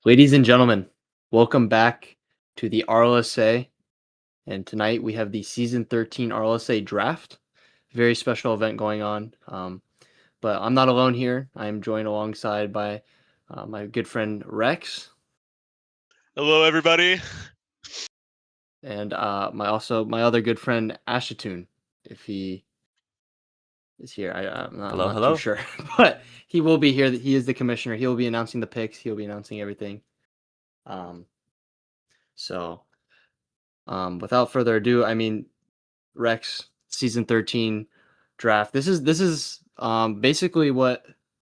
Ladies and gentlemen, welcome back to the RLSA. And tonight we have the season 13 RLSA draft. Very special event going on. But I'm not alone here. I am joined alongside by my good friend Rex Hello, everybody. and my other good friend Ashatun, if he is here. I'm Hello, not too hello. sure, but he will be here. He is the commissioner. He will be announcing the picks. He'll be announcing everything. Um, so without further ado, Rex season 13 draft. This is basically what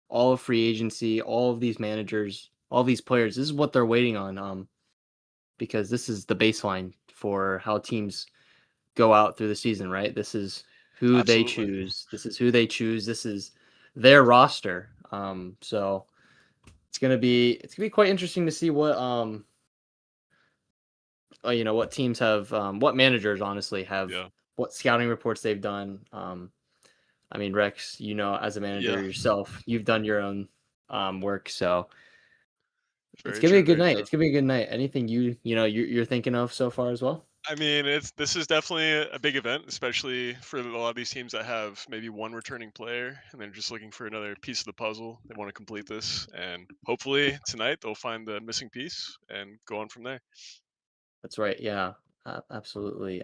all of free agency, all of these managers, all these players, this is what they're waiting on because this is the baseline for how teams go out through the season, right? This is who they Absolutely. choose. This is who they choose. This is their roster. So it's gonna be quite interesting to see what teams have what managers honestly have Yeah. what scouting reports they've done. Rex, as a manager Yeah. yourself, you've done your own work, so it's Very gonna be a true. good Very night. true. It's gonna be a good night. Anything you're thinking of so far as well? I mean, this is definitely a big event, especially for a lot of these teams that have maybe one returning player and they're just looking for another piece of the puzzle. They want to complete this, and hopefully tonight they'll find the missing piece and go on from there. That's right. Yeah, absolutely.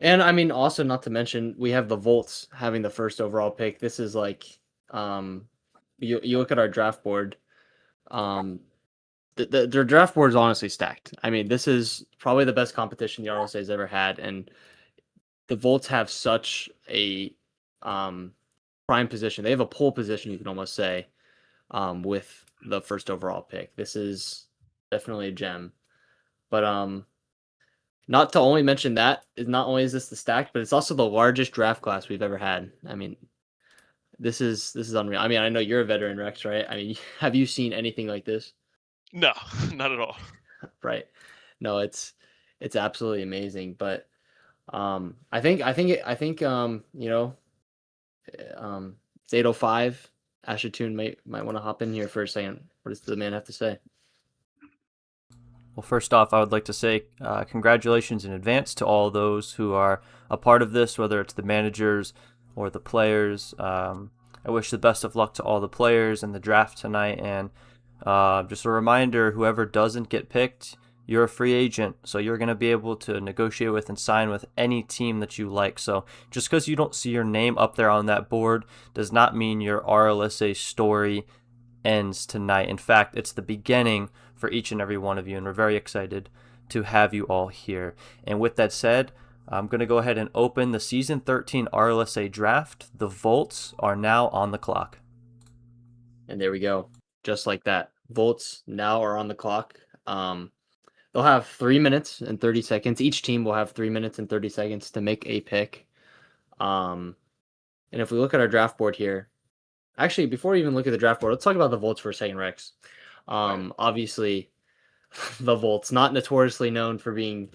And also not to mention we have the Volts having the first overall pick. This is like, um, you look at our draft board. Um, their draft board is honestly stacked. I mean, this is probably the best competition the RSA has ever had, and the Volts have such a um, prime position. They have a pole position, you can almost say, with the first overall pick. This is definitely a gem. But not to only mention that is not only is this the stack, but it's also the largest draft class we've ever had. I mean, this is unreal. I mean, I know you're a veteran, Rex, right? I mean, have you seen anything like this? No, not at all. Right? No, it's absolutely amazing. But it's 8:05. Ashatun might want to hop in here for a second. What does the man have to say? Well, first off, I would like to say congratulations in advance to all those who are a part of this, whether it's the managers or the players. I wish the best of luck to all the players in the draft tonight. And just a reminder, whoever doesn't get picked, you're a free agent, so you're going to be able to negotiate with and sign with any team that you like. So just because you don't see your name up there on that board does not mean your RLSA story ends tonight. In fact, it's the beginning for each and every one of you, and we're very excited to have you all here. And with that said, I'm going to go ahead and open the Season 13 RLSA draft. The Volts are now on the clock. And there we go. Just like that. Volts now are on the clock. They'll have 3 minutes and 30 seconds. Each team will have 3 minutes and 30 seconds to make a pick. Um, and if we look at our draft board here, actually, before we even look at the draft board, let's talk about the Volts for a second, Rex. All right. Obviously, the Volts, not notoriously known for being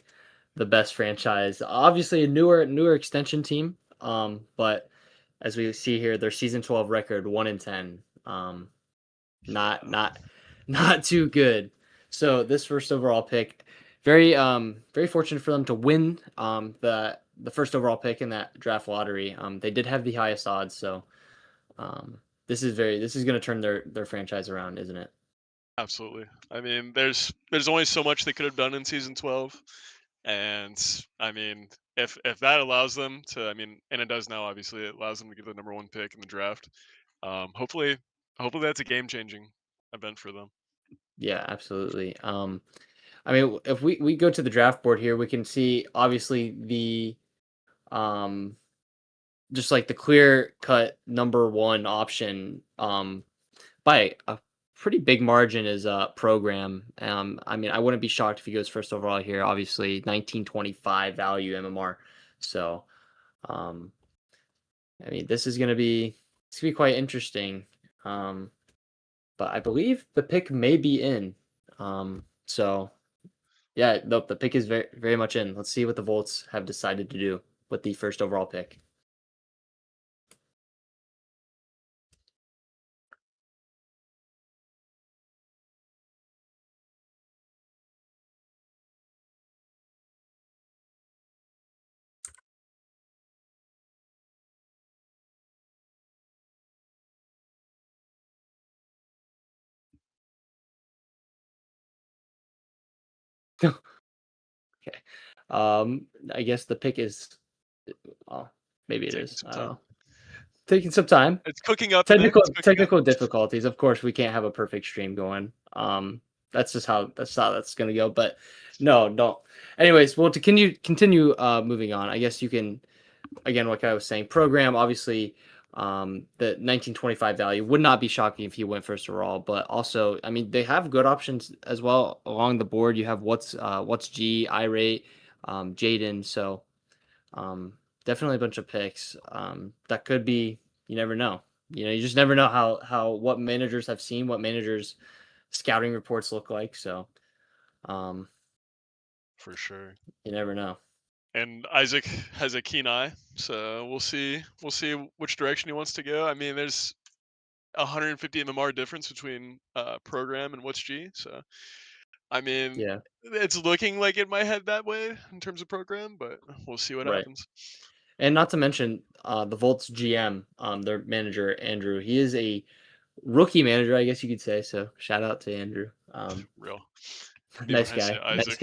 the best franchise. Obviously, a newer extension team. But as we see here, their season 12 record 1-10. Not Yeah. not not too good. So this first overall pick, very fortunate for them to win the first overall pick in that draft lottery. They did have the highest odds, so this is going to turn their franchise around, isn't it? Absolutely. I mean, there's only so much they could have done in season 12. And I mean, if that allows them to, I mean, and it does now, obviously, it allows them to get the number one pick in the draft. Hopefully, hopefully that's a game changing event for them. Yeah, absolutely. If we go to the draft board here, we can see obviously the um just like the clear cut number one option by a pretty big margin is program. I wouldn't be shocked if he goes first overall here. Obviously, 1925 value MMR. So, um, this is gonna be quite interesting. Um, but I believe the pick may be in. So yeah, the pick is very much in. Let's see what the Volts have decided to do with the first overall pick. Okay. I guess the pick is. Well, maybe it Taking is. some I don't time. know. Taking some time. It's cooking up, Nick. Technical It's cooking up. technical difficulties. Of course, we can't have a perfect stream going. That's just how that's gonna go. But no, don't. Anyways, well, to continue moving on. I guess you can again, like I was saying, program obviously. The 1925 value would not be shocking if he went first overall, but also, I mean, they have good options as well along the board. You have what's G, Irate, Jaden. So definitely a bunch of picks. That could be. You never know. You just never know how what managers have seen, what managers scouting reports look like. So, um, For sure. you never know. And Isaac has a keen eye, so we'll see. We'll see which direction he wants to go. I mean, there's 150 MMR difference between program and what's G. So, I mean, Yeah, it's looking like it might head that way in terms of program, but we'll see what right. happens. And not to mention the Volts GM, their manager Andrew. He is a rookie manager, I guess you could say. So shout out to Andrew. Real. Even Nice when I say guy. Nice Isaac.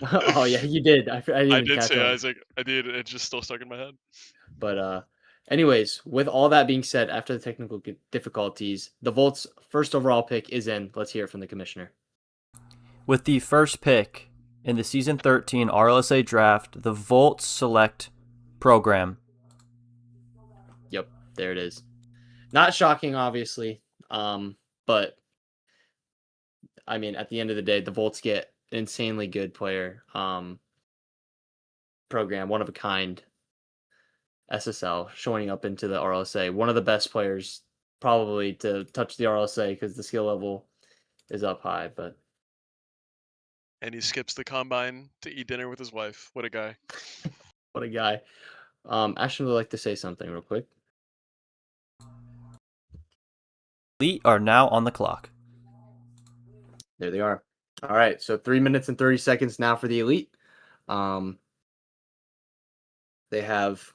guy. Oh yeah, you did. I didn't I even did catch say on. Isaac. I did. It's just still stuck in my head. But anyways, with all that being said, after the technical difficulties, the Volts' first overall pick is in. Let's hear it from the commissioner. With the first pick in the Season 13 RLSA draft, the Volts select program. Yep, there it is. Not shocking, obviously, but I mean, at the end of the day, the Volts get an insanely good player. Program, one of a kind. SSL showing up into the RLSA, one of the best players probably to touch the RLSA because the skill level is up high. But And he skips the combine to eat dinner with his wife. What a guy. what a guy. Ashton would like to say something real quick. Elite are now on the clock. There they are. All right, so 3 minutes and 30 seconds now for the Elite. They have.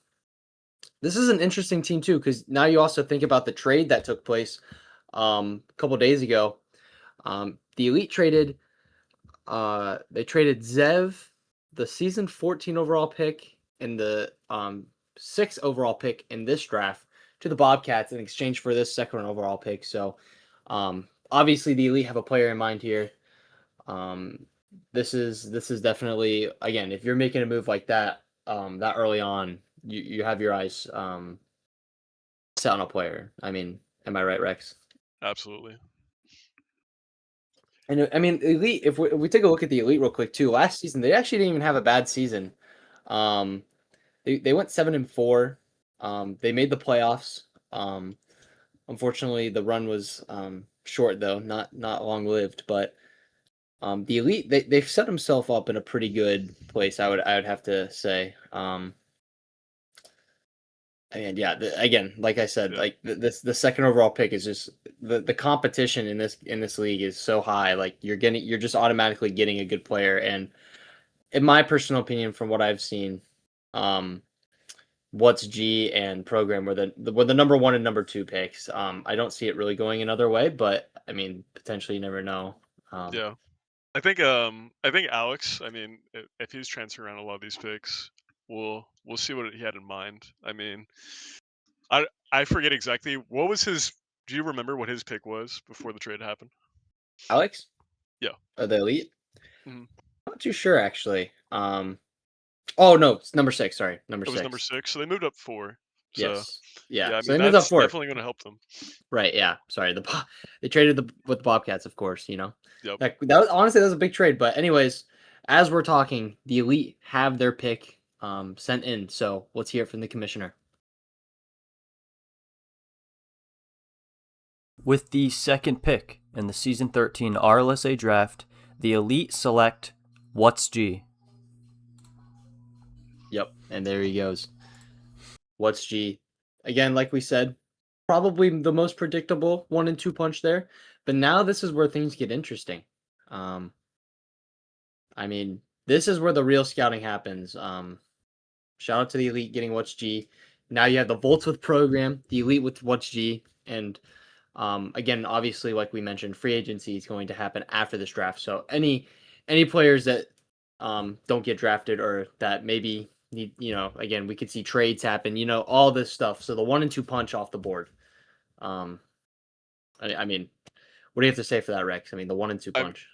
This is an interesting team too, because now you also think about the trade that took place a couple days ago. The Elite traded. They traded Zev, the season 14 overall pick, and the 6th overall pick in this draft to the Bobcats in exchange for this second overall pick. So, obviously, the Elite have a player in mind here. This is definitely, again, if you're making a move like that that early on, you have your eyes set on a player. I mean, am I right, Rex? Absolutely. And I mean, Elite. If we take a look at the Elite real quick too, last season they actually didn't even have a bad season. They went 7-4. They made the playoffs. Unfortunately, the run was short though, not long lived. But the Elite they've set themselves up in a pretty good place. I would have to say. And yeah, again, like I said, Yeah. like the second overall pick is just the competition in this league is so high. Like you're just automatically getting a good player. And in my personal opinion, from what I've seen, what's G and program were the number 1 and number 2 picks. I don't see it really going another way, but I mean, potentially you never know. Yeah. I think Alex, I mean, if he's transferring around a lot of these picks, we'll see what he had in mind. I mean, I forget exactly what was his. Do you remember what his pick was before the trade happened? Alex? Yeah. The Elite? Mhm. Not too sure actually. Oh no, it's number 6. Sorry, number It was 6. number 6, so they moved up 4. So Yes. Yeah. yeah, I So mean they moved up that's 4. definitely going to help them. Right. Yeah. Sorry. They traded with the Bobcats, of course. You know Yep. that was honestly that was a big trade. But anyways, as we're talking, the Elite have their pick sent in. So let's hear it from the commissioner. With the second pick in the Season 13 RLSA draft, the Elite select What's G. Yep. And there he goes. What's G? Again, like we said, probably the most predictable 1 and 2 punch there. But now this is where things get interesting. I mean, this is where the real scouting happens. Shout out to the Elite getting What's G. Now you have the Volts with program, the Elite with What's G, and again, obviously, like we mentioned, free agency is going to happen after this draft. So any any players that don't get drafted or that maybe need, again, we could see trades happen, all this stuff. So the 1 and 2 punch off the board. Um, I mean, what do you have to say for that, Rex? I mean, the 1 and 2 I'm punch.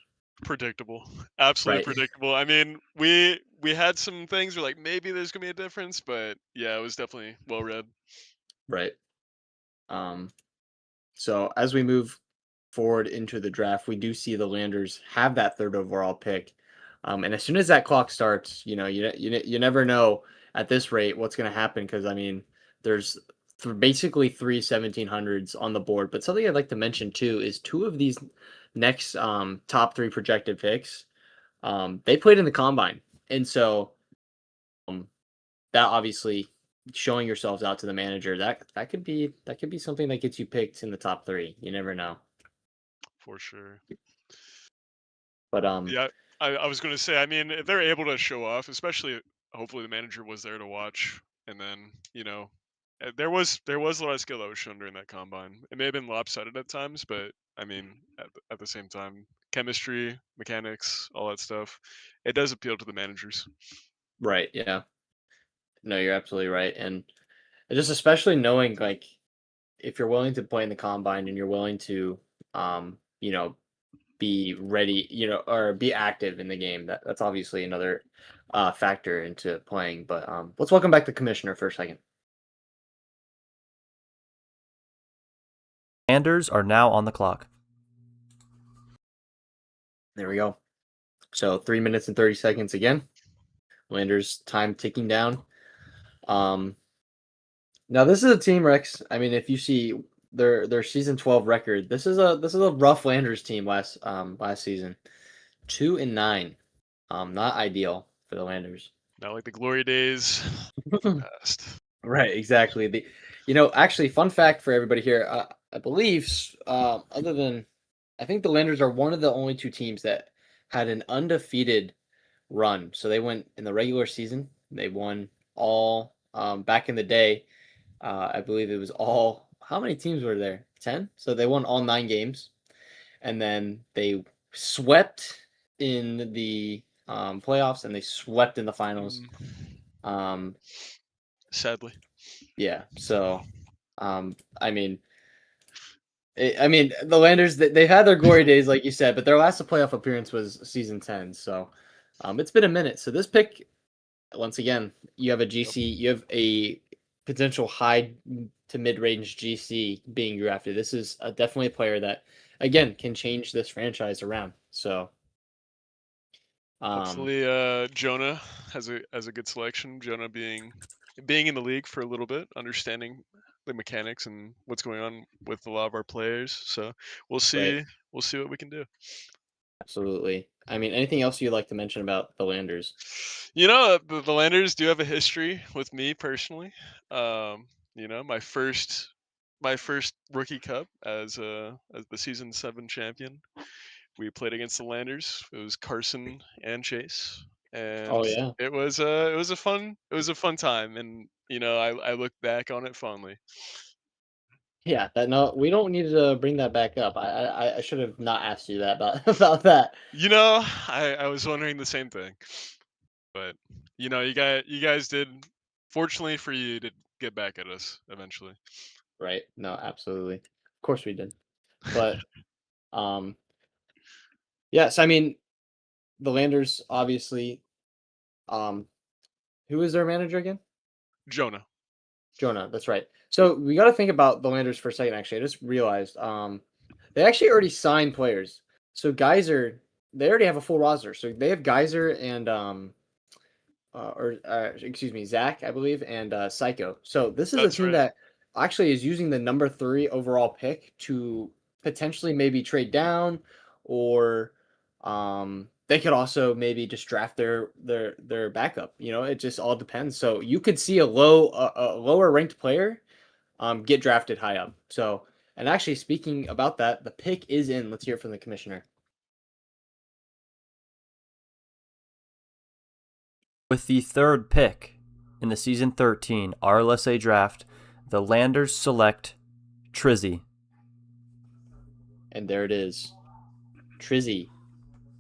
predictable, absolutely Right. predictable. I mean, we had some things where like maybe there's gonna be a difference, but yeah, it was definitely well read. Right. So as we move forward into the draft, we do see the Landers have that 3rd overall pick. And as soon as that clock starts, you never know at this rate what's going to happen, because I mean, there's basically 3 1700s on the board. But something I'd like to mention too is 2 of these next top 3 projected picks, they played in the combine, and so that obviously showing yourselves out to the manager, that could be something that gets you picked in the top 3. You never know. For sure. But Yeah, I was gonna say, I mean, if they're able to show off, especially hopefully the manager was there to watch, and then there was a lot of skill that was shown during that combine. It may have been lopsided at times, but I mean, at the same time, chemistry, mechanics, all that stuff, it does appeal to the managers. right, yeah. No, you're absolutely right. And just especially knowing, like, if you're willing to play in the combine and you're willing to be ready, or be active in the game, that's obviously another factor into playing. But let's welcome back the commissioner for a second. Landers are now on the clock. There we go. So 3 minutes and 30 seconds again. Landers time ticking down. Now this is a team, Rex. I mean, if you see their season 12 record, this is a rough Landers team last season. 2-9. Not ideal for the Landers. Not like the glory days of the past. Right, exactly. Actually, fun fact for everybody here. I believe, other than, I think the Landers are one of the only 2 teams that had an undefeated run. So they went in the regular season. They won all back in the day. I believe it was all. How many teams were there? 10. So they won all 9 games, and then they swept in the playoffs, and they swept in the finals. Sadly. Yeah. So, I mean, the Landers, they've had their glory days, like you said, but their last playoff appearance was season 10. So, it's been a minute. So this pick, once again, you have a GC, you have a potential high to mid-range GC being drafted. This is definitely a player that, again, can change this franchise around. So, hopefully, Jonah has a good selection. Jonah being in the league for a little bit, understanding the mechanics and what's going on with a lot of our players. So we'll see. Right. We'll see what we can do. Absolutely. I mean, anything else you'd like to mention about the Landers? The Landers do have a history with me personally. My first rookie cup as the season 7 champion. We played against the Landers. It was Carson and Chase, and Oh yeah. it was a fun time, and I look back on it fondly. Yeah, no, we don't need to bring that back up. I should have not asked you that about that. I was wondering the same thing, but you guys did. Fortunately for you, did get back at us eventually. Right. No, absolutely. Of course we did. But yes, I mean, the Landers obviously, who is their manager again? Jonah. Jonah, that's right. So we got to think about the Landers for a second. Actually, I just realized they actually already signed players. So Geyser, they already have a full roster. So they have Geyser and excuse me, Zach, I believe, and Psycho. So this is That's a team right. that actually is using the number 3 overall pick to potentially maybe trade down, or they could also maybe just draft their backup. It just all depends. So you could see a lower ranked player get drafted high up. So, and actually speaking about that, the pick is in. Let's hear it from the commissioner. With the 3rd pick in the season 13 RLSA draft, the Landers select Trizzy. And there it is. Trizzy.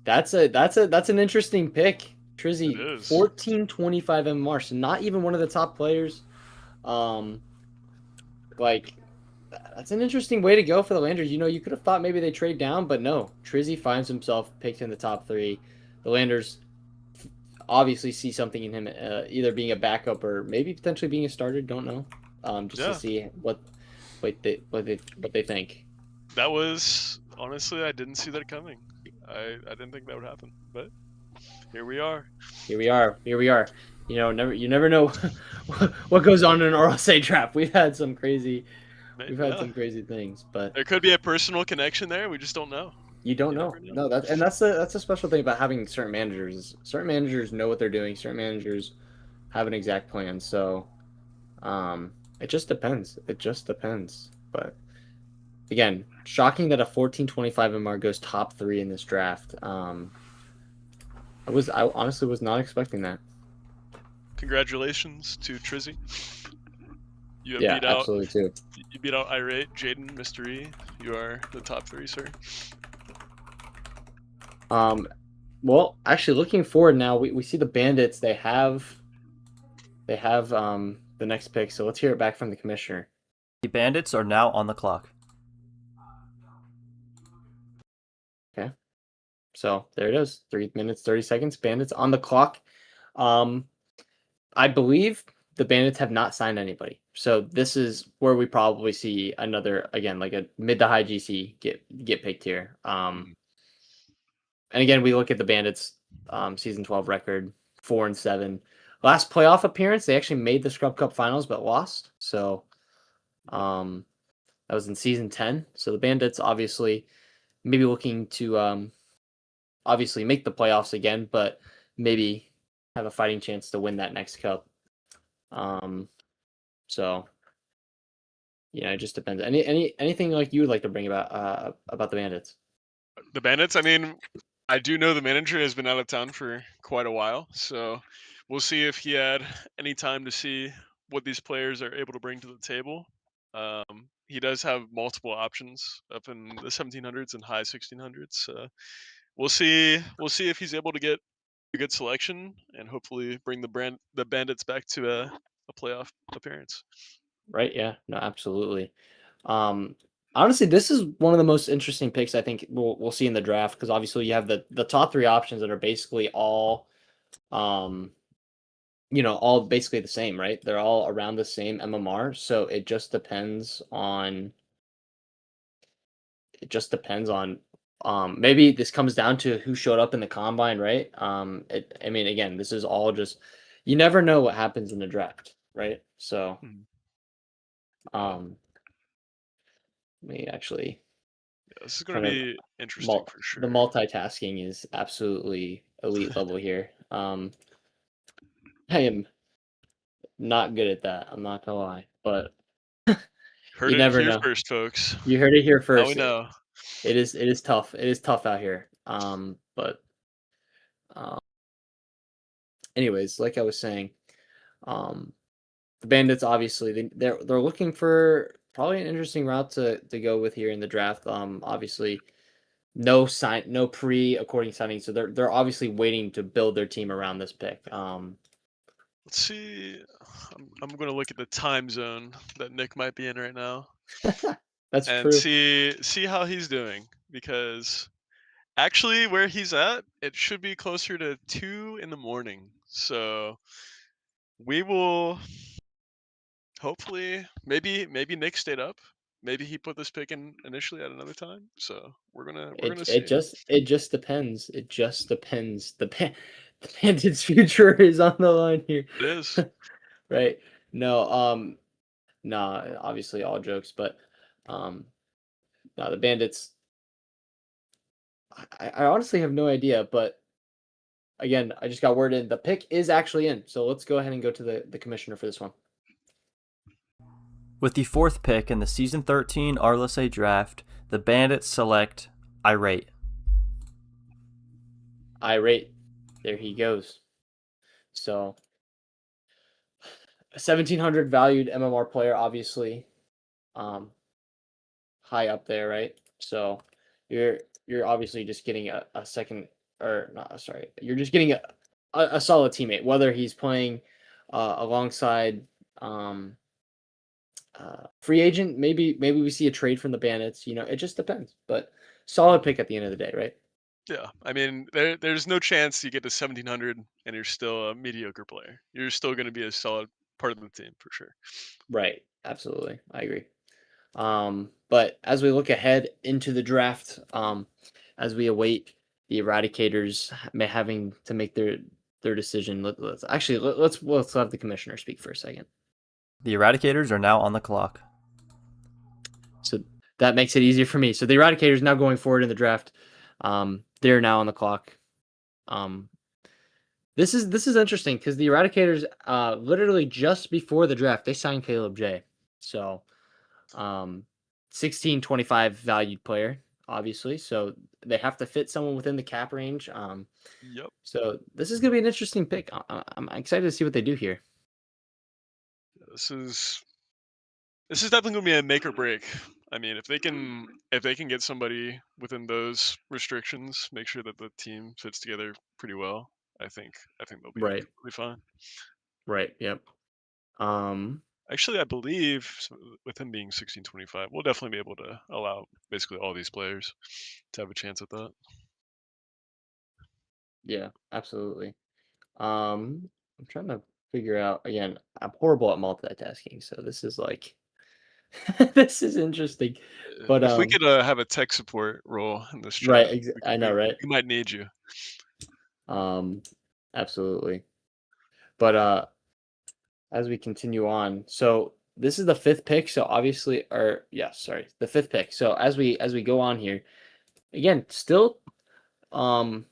That's an interesting pick. Trizzy, It is. 1425 MMR, so not even one of the top players. Like that's an interesting way to go for the Landers. You know, you could have thought maybe they trade down, but no. Trizzy finds himself picked in the top 3. The Landers obviously see something in him, either being a backup or maybe potentially being a starter. Don't know. Just Yeah. to see what they think. That was honestly, I didn't see that coming. I didn't think that would happen, but here we are. Here we are. You know, you never know what goes on in an RSA draft. We've had some crazy things, but There could be a personal connection there. We just don't know. you don't You know. never know. No, that's a special thing about having certain managers. Certain managers know what they're doing. Certain managers have an exact plan. So, it just depends. But again, shocking that a 1425 MR goes top 3 in this draft. I honestly was not expecting that. Congratulations to Trizzy. You have Yeah, beat out. absolutely too. You beat out Irate, Jaden, Mystery. You are the top 3, sir. Well, actually, looking forward now, we see the Bandits. They have the next pick. So let's hear it back from the commissioner. The Bandits are now on the clock. Okay, so there it is. 3 minutes 30 seconds. Bandits on the clock. I believe the Bandits have not signed anybody. So this is where we probably see another, again, like a mid to high GC get picked here. And again, we look at the Bandits season 12 record, 4-7. Last playoff appearance, they actually made the Scrub Cup finals but lost. So that was in season 10. So the Bandits obviously maybe looking to obviously make the playoffs again, but maybe have a fighting chance to win that next cup. So yeah, it just depends. Anything like you would like to bring about the Bandits? The Bandits, I mean, I do know the manager has been out of town for quite a while, so we'll see if he had any time to see what these players are able to bring to the table. He does have multiple options up in the 1700s and high 1600s. We'll see. We'll see if he's able to get a good selection and hopefully bring the Bandits back to a playoff appearance. Right? Yeah. No, absolutely. Honestly, this is one of the most interesting picks I think we'll see in the draft because obviously you have the top 3 options that are basically all, all basically the same, right? They're all around the same MMR, so it just depends on. Maybe this comes down to who showed up in the combine, right? I mean, again, this is all just you never know what happens in the draft, right? So, let me actually. Yeah, this is going to Kind of be interesting for sure. The multitasking is absolutely elite level here. I am not good at that. I'm not gonna lie, but Heard you it never here know. first, folks. You heard it here Now first. we know. It is tough. It is tough out here. But anyways, like I was saying, the Bandits obviously they're looking for probably an interesting route to go with here in the draft. Obviously no pre-according signing, so they're obviously waiting to build their team around this pick. Let's see. I'm going to look at the time zone that Nick might be in right now That's and true. see how he's doing, because actually where he's at, it should be closer to 2 in the morning. So we will hopefully maybe Nick stayed up. Maybe he put this pick in initially at another time. So we're gonna see. It just depends. It just depends. The Bandits' future is on the line here. It is. Right. No, nah, obviously all jokes, but no, the Bandits I honestly have no idea, but again, I just got word in the pick is actually in. So let's go ahead and go to the commissioner for this one. With the 4th pick in the Season 13 RLSA draft, the Bandits select Irate. Irate. There he goes. So, a 1700 valued MMR player, obviously, high up there, right? So you're obviously just getting a second or not, sorry, you're just getting a solid teammate, whether he's playing alongside free agent. Maybe we see a trade from the Bandits. It just depends. But solid pick at the end of the day, right? Yeah, I mean, there's no chance you get to 1700 and you're still a mediocre player. You're still going to be a solid part of the team for sure. Right. Absolutely. I agree. But as we look ahead into the draft, as we await the Eradicators having to make their decision, let's have the commissioner speak for a second. The Eradicators are now on the clock. So that makes it easier for me. So the Eradicators now going forward in the draft. They're now on the clock. This is interesting because the Eradicators, literally just before the draft, they signed Caleb J. So, 16.25 valued player, obviously. So they have to fit someone within the cap range. Yep. So this is gonna be an interesting pick. I'm excited to see what they do here. This is definitely going to be a make or break. I mean, if they can get somebody within those restrictions, make sure that the team fits together pretty well. I think they'll be Right. perfectly fine. Right. Yep. Actually, I believe with him being 1625, we'll definitely be able to allow basically all these players to have a chance at that. Yeah. Absolutely. I'm trying to figure out again. I'm horrible at multitasking, so this is like, this is interesting. But If we could have a tech support role in this chat, right. I know, right? we might need you. Absolutely. But as we continue on, so this is the fifth pick. So obviously, the fifth pick. So as we go on here, again, still high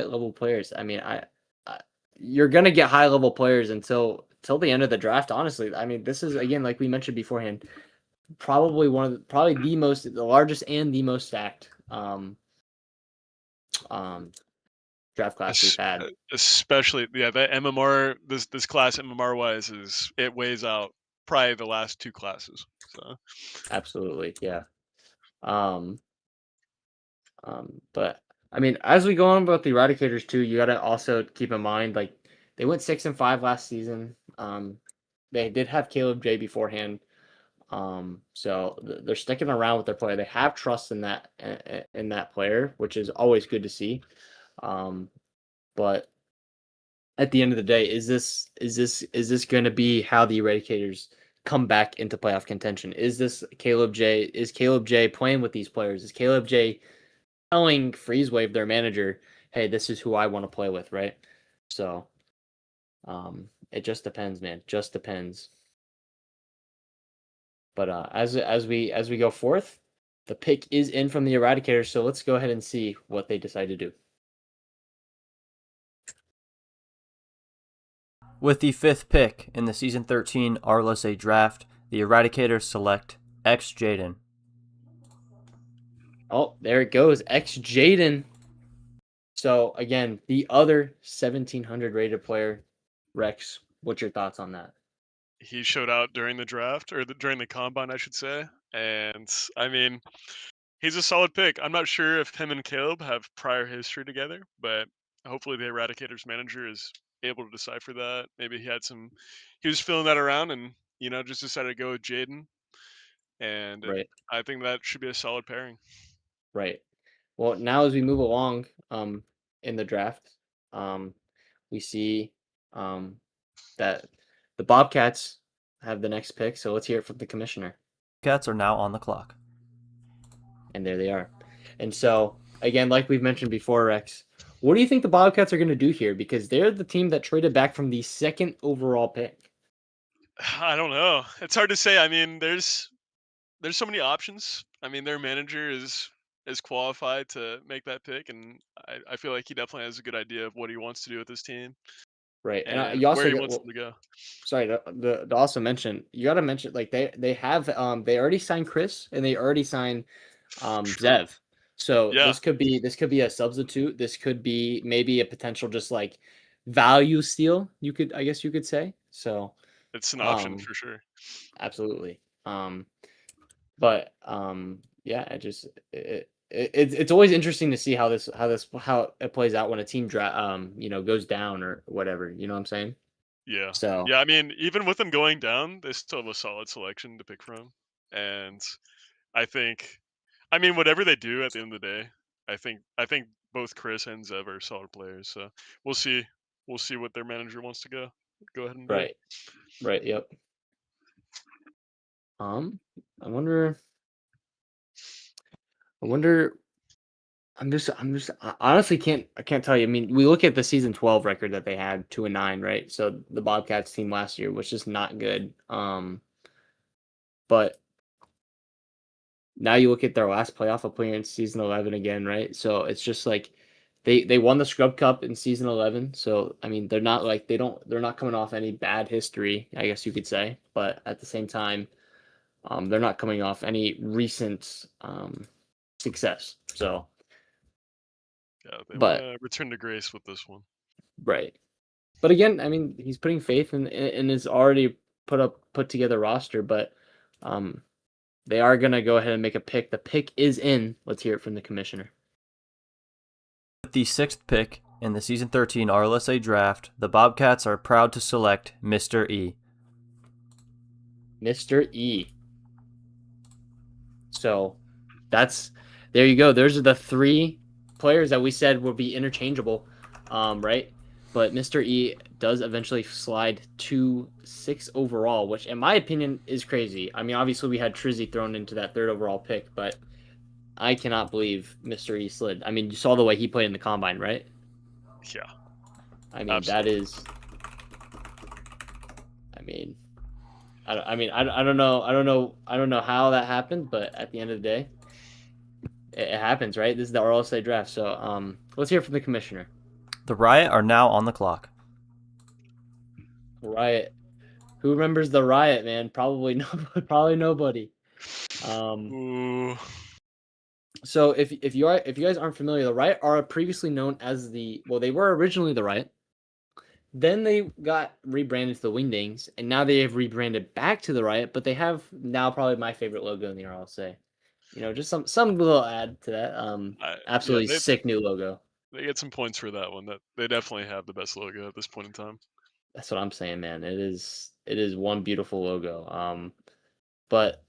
level players. I mean, I you're gonna get high level players until the end of the draft. Honestly, I mean, this is again like we mentioned beforehand, probably the largest and the most stacked draft class we've had. Especially, yeah, that MMR, this class MMR wise it weighs out probably the last two classes. So Absolutely, yeah. But I mean, as we go on about the Eradicators too, you gotta also keep in mind like they went 6-5 last season. They did have Caleb J beforehand. So they're sticking around with their player. They have trust in that player, which is always good to see. But at the end of the day, is this going to be how the Eradicators come back into playoff contention? Is Caleb J playing with these players? Is Caleb J telling FreezeWave, their manager, hey, this is who I want to play with, right? So, it just depends, man. Just depends. But as we go forth, the pick is in from the Eradicators. So let's go ahead and see what they decide to do. With the fifth pick in the Season 13 RLSA draft, the Eradicators select X Jaden. Oh, there it goes. X Jaden. So again, the other 1700 rated player, Rex. What's your thoughts on that? he showed out during the draft or during the combine, I should say. And I mean, he's a solid pick. I'm not sure if him and Caleb have prior history together, but hopefully the Eradicators manager is able to decipher that. Maybe he was feeling that around and, just decided to go with Jaden. And Right. I think that should be a solid pairing. Right. Well, now as we move along in the draft, we see that the Bobcats have the next pick. So let's hear it from the commissioner. Cats are now on the clock. And there they are. And so, again, like we've mentioned before, Rex, what do you think the Bobcats are going to do here? Because they're the team that traded back from the second overall pick. I don't know. It's hard to say. I mean, there's so many options. I mean, their manager is qualified to make that pick, and I feel like he definitely has a good idea of what he wants to do with his team Right. And and you where also he got, wants them to go. sorry, to also mention, you got to mention, like, they have, they already signed Chris and they already signed True. Zev. So Yeah, this could be a substitute. This could be maybe a potential just like value steal. I guess you could say. So it's an option um for sure. absolutely. But yeah, it's always interesting to see how it plays out when a team goes down or whatever. You know what I'm saying? Yeah. So Yeah, I mean, even with them going down, they still have a solid selection to pick from. And I mean, whatever they do at the end of the day, I think both Chris and Zev are solid players. So we'll see. We'll see what their manager wants to go ahead and do. right, yep. I wonder. I wonder. I honestly can't tell you. I mean, we look at the season 12 record that they had, 2-9, right? So the Bobcats team last year was just not good. But now you look at their last playoff appearance, season 11 again, right? So it's just like they won the Scrub Cup in season 11. So I mean, they're not like they're not coming off any bad history, I guess you could say. But at the same time, they're not coming off any recent success. So, Yeah, they want but to return to grace with this one. right. But again, I mean, he's putting faith in his already put together roster, but they are gonna go ahead and make a pick. The pick is in. Let's hear it from the commissioner. With the 6th pick in the Season 13 RLSA draft, the Bobcats are proud to select Mr. E. Mr. E. So there you go. Those are the 3 players that we said would be interchangeable, right? But Mr. E does eventually slide to 6 overall, which in my opinion is crazy. I mean, obviously we had Trizzy thrown into that 3rd overall pick, but I cannot believe Mr. E slid. I mean, you saw the way he played in the combine, right? Yeah. I mean, Absolutely. that is. I mean, I don't know how that happened, but at the end of the day, it happens, right? This is the RLSA draft, so let's hear from the commissioner. The Riot are now on the clock. Riot. Who remembers the Riot, man? Probably nobody. Ooh. So if you guys aren't familiar, the Riot are previously known as they were originally the Riot. Then they got rebranded to the Wingdings, and now they have rebranded back to the Riot, but they have now probably my favorite logo in the RLSA. You know, just some little add to that. Absolutely Yeah, sick new logo. they get some points for that one. That they definitely have the best logo at this point in time. That's what I'm saying, man. It is one beautiful logo. But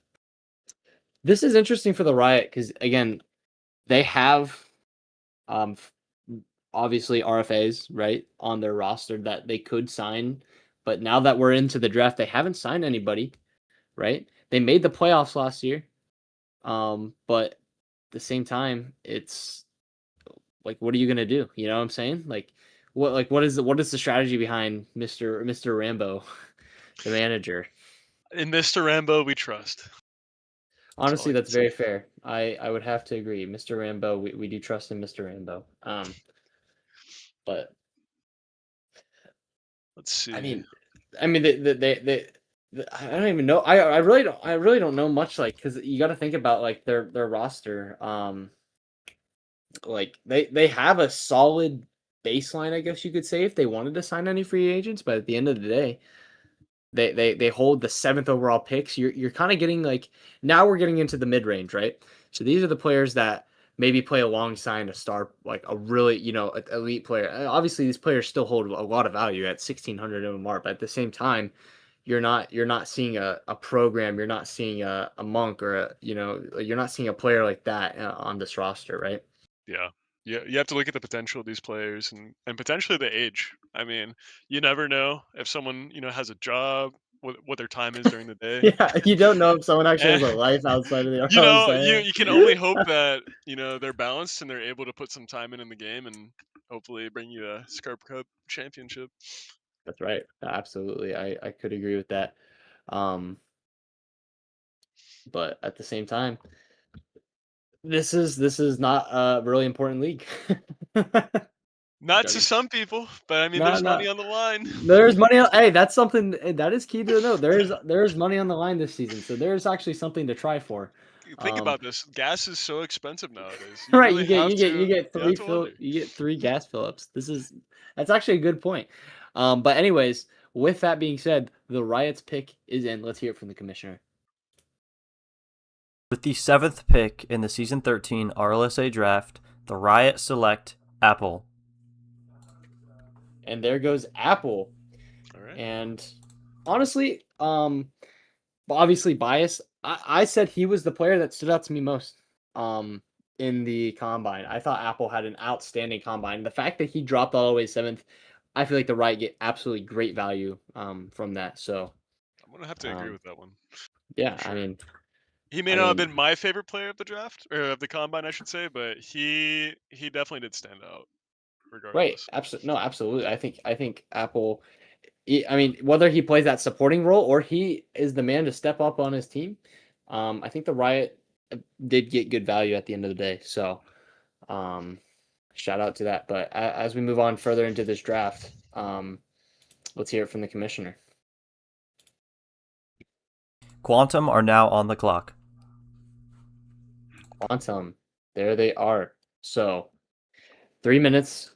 this is interesting for the Riot because again, they have obviously RFAs, right, on their roster that they could sign. But now that we're into the draft, they haven't signed anybody, right? They made the playoffs last year. But at the same time, it's like, what are you gonna do? You know what I'm saying? What is the strategy behind Mr. Rambo, the manager? In Mr. Rambo, we trust. Honestly, I can that's very say. fair. I would have to agree. Mr. Rambo, we do trust in Mr. Rambo. But Let's see. I mean, I don't even know. I really don't know much, like, because you got to think about like their roster. Like they have a solid baseline, I guess you could say, if they wanted to sign any free agents. But at the end of the day, they hold the 7th overall picks. You're kind of getting like, now we're getting into the mid range, right? So these are the players that maybe play alongside a star, like a really elite player. Obviously, these players still hold a lot of value at 1,600 MMR, but at the same time, you're not seeing a program. You're not seeing a Monk or you're not seeing a player like that on this roster, right? Yeah. You have to look at the potential of these players and potentially the age. I mean, you never know if someone, has a job, what their time is during the day. Yeah, you don't know if someone actually has And, a life outside of the you RLSA. you can only hope that, they're balanced and they're able to put some time in the game and hopefully bring you a Scarp Cup championship. That's right. Absolutely. I could agree with that. Um, but at the same time, this is not a really important league. Not to Joking. some people, but I mean, No, there's no. money on the line. There's money on, hey, that's something that is key to know. There's money on the line this season, so there's actually something to try for. Think about this. Gas is so expensive nowadays. You Right, really have to you have to wonder. you get 3 gas fill-ups. That's actually a good point. But anyways, with that being said, the Riots pick is in. Let's hear it from the commissioner. With the 7th pick in the Season 13 RLSA draft, the Riot select Apple. And there goes Apple. All right. And honestly, obviously biased. I said he was the player that stood out to me most in the combine. I thought Apple had an outstanding combine. The fact that he dropped all the way 7th, I feel like the Riot get absolutely great value from that. So I'm gonna have to agree with that one. yeah, Sure. I mean, He may not have been my favorite player of the draft or of the combine, I should say, but he definitely did stand out. right. Regardless. Absolutely. No, absolutely. I think Apple, I mean, whether he plays that supporting role or he is the man to step up on his team, I think the Riot did get good value at the end of the day. So, shout out to that. But as we move on further into this draft, let's hear it from the commissioner. Quantum are now on the clock. Quantum, there they are. So, 3 minutes,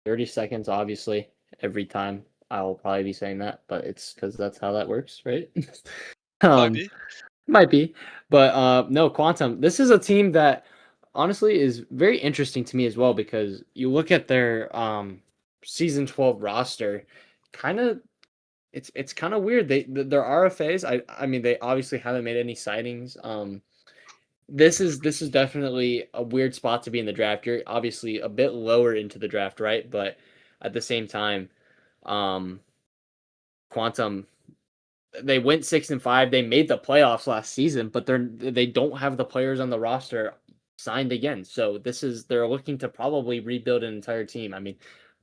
30 seconds, obviously, every time. I will probably be saying that, but it's because that's how that works, right? Might be. Might be. But no, Quantum, this is a team that honestly is very interesting to me as well because you look at their season 12 roster, kind of it's kind of weird. Their RFAs, I mean they obviously haven't made any signings. This is definitely a weird spot to be in the draft. You're obviously a bit lower into the draft, right? But at the same time, Quantum, they went 6-5. They made the playoffs last season, but they don't have the players on the roster signed again. So they're looking to probably rebuild an entire team. I mean,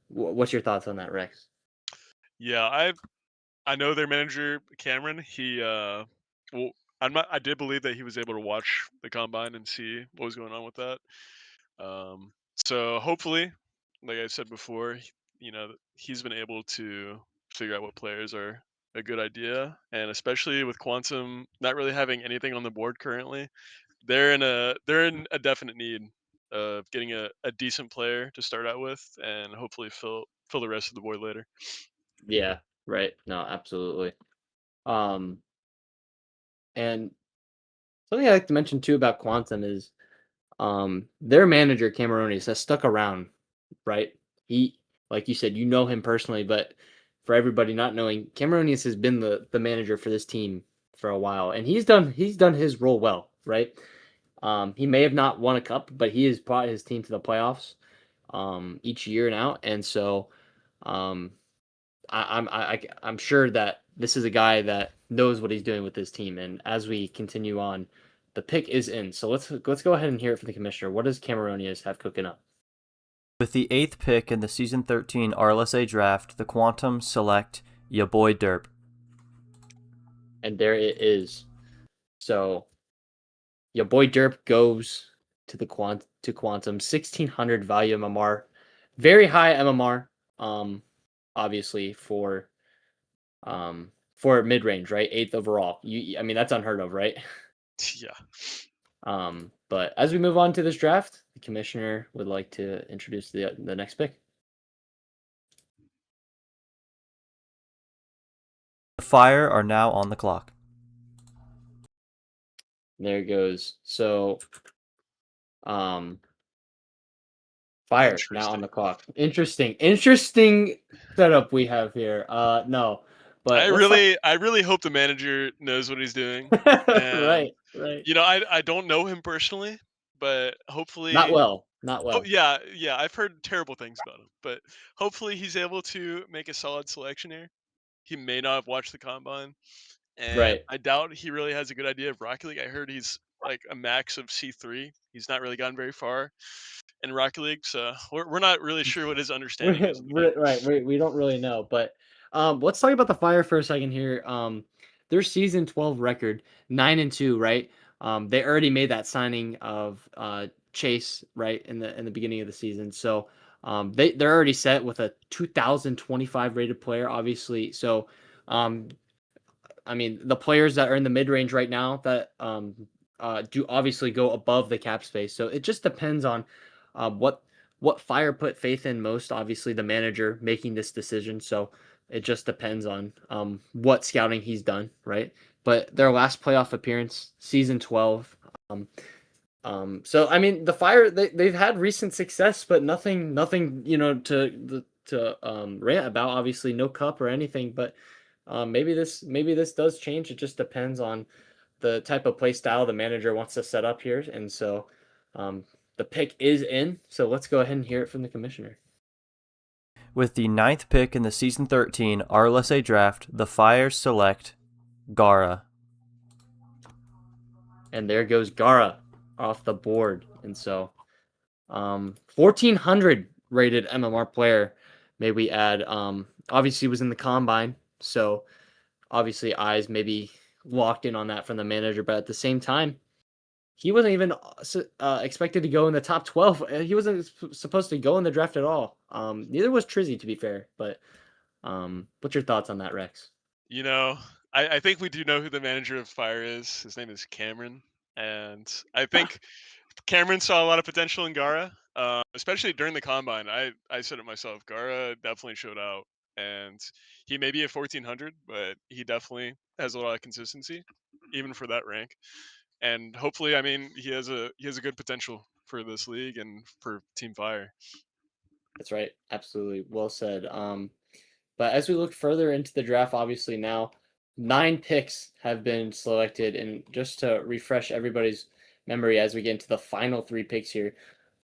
what's your thoughts on that, Rex? Yeah, I know their manager Cameron. Well, I did believe that he was able to watch the combine and see what was going on with that. So hopefully, like I said before, he's been able to figure out what players are a good idea, and especially with Quantum not really having anything on the board currently, they're in a definite need of getting a decent player to start out with, and hopefully fill the rest of the board later. Yeah, right. No, absolutely. Um, and something I like to mention too about Quantum is their manager Cameronis has stuck around, right? He, like you said, you know him personally, but for everybody not knowing, Cameronis has been the manager for this team for a while, and he's done his role well, right? He may have not won a cup, but he has brought his team to the playoffs each year now, and so um, I'm sure that this is a guy that knows what he's doing with his team. And as we continue on, the pick is in. So let's go ahead and hear it from the commissioner. What does Cameronius have cooking up? With the 8th pick in the Season 13 RLSA draft, the Quantum select ya boy Derp. And there it is. So your boy Derp goes to Quantum 1600 value MMR, very high MMR. Obviously for mid range, right? 8th overall. I mean that's unheard of, right? Yeah. But as we move on to this draft, the commissioner would like to introduce the next pick. The Fire are now on the clock. There it goes. So, Fire now on the clock. Interesting setup we have here. No, but I really hope the manager knows what he's doing. right. I don't know him personally, but hopefully Not well. Oh, yeah, I've heard terrible things about him, but hopefully he's able to make a solid selection here. He may not have watched the combine, and Right. I doubt he really has a good idea of Rocket League. I heard he's like a max of C3. He's not really gotten very far in Rocket League, so we're not really sure what his understanding is. Right. We don't really know, but let's talk about the Fire for a second here. Their season 12 record 9-2, right? They already made that signing of Chase right in the beginning of the season, so they're already set with a 2025 rated player, obviously. So, I mean, the players that are in the mid range right now that do obviously go above the cap space. So it just depends on what Fire put faith in most. Obviously, the manager making this decision. So it just depends on what scouting he's done, right? But their last playoff appearance, season 12, So I mean, the Fire they've had recent success, but nothing to rant about. Obviously, no cup or anything, but maybe this does change. It just depends on the type of play style the manager wants to set up here, and so um, the pick is in. So let's go ahead and hear it from the commissioner. With the 9th pick in the Season 13 RLSA draft, the Fire select Gara. And there goes Gara off the board, and so 1400 rated MMR player. May we add? Obviously was in the combine, so obviously eyes maybe locked in on that from the manager, but at the same time, he wasn't even expected to go in the top 12. He wasn't supposed to go in the draft at all. Neither was Trizzy, to be fair. But what's your thoughts on that, Rex? You know, I think we do know who the manager of Fire is. His name is Cameron, and I think Cameron saw a lot of potential in Gara, especially during the combine. I said it myself. Gara definitely showed out, and he may be a 1400, but he definitely has a lot of consistency, even for that rank. And hopefully, I mean, he has a good potential for this league and for Team Fire. That's right. Absolutely. Well said. But as we look further into the draft, obviously now 9 picks have been selected. And just to refresh everybody's memory as we get into the final 3 picks here,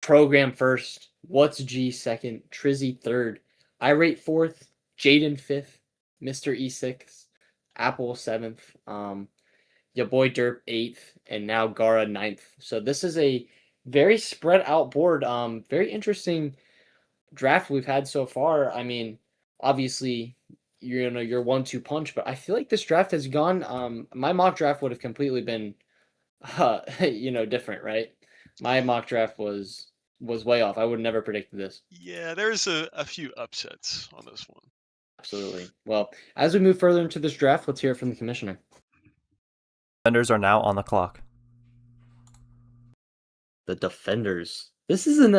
Program first, What's G second, Trizzy third, I rate fourth, Jaden fifth, Mr. E6, Apple seventh, your boy Derp eighth, and now Gara ninth. So this is a very spread out board. Very interesting draft we've had so far. I mean, obviously, your 1-2 punch, but I feel like this draft has gone. My mock draft would have completely been, different, right? My mock draft was way off. I would never predicted this. Yeah, there's a few upsets on this one. Absolutely. Well, as we move further into this draft, let's hear it from the commissioner. Defenders are now on the clock. The Defenders. This is an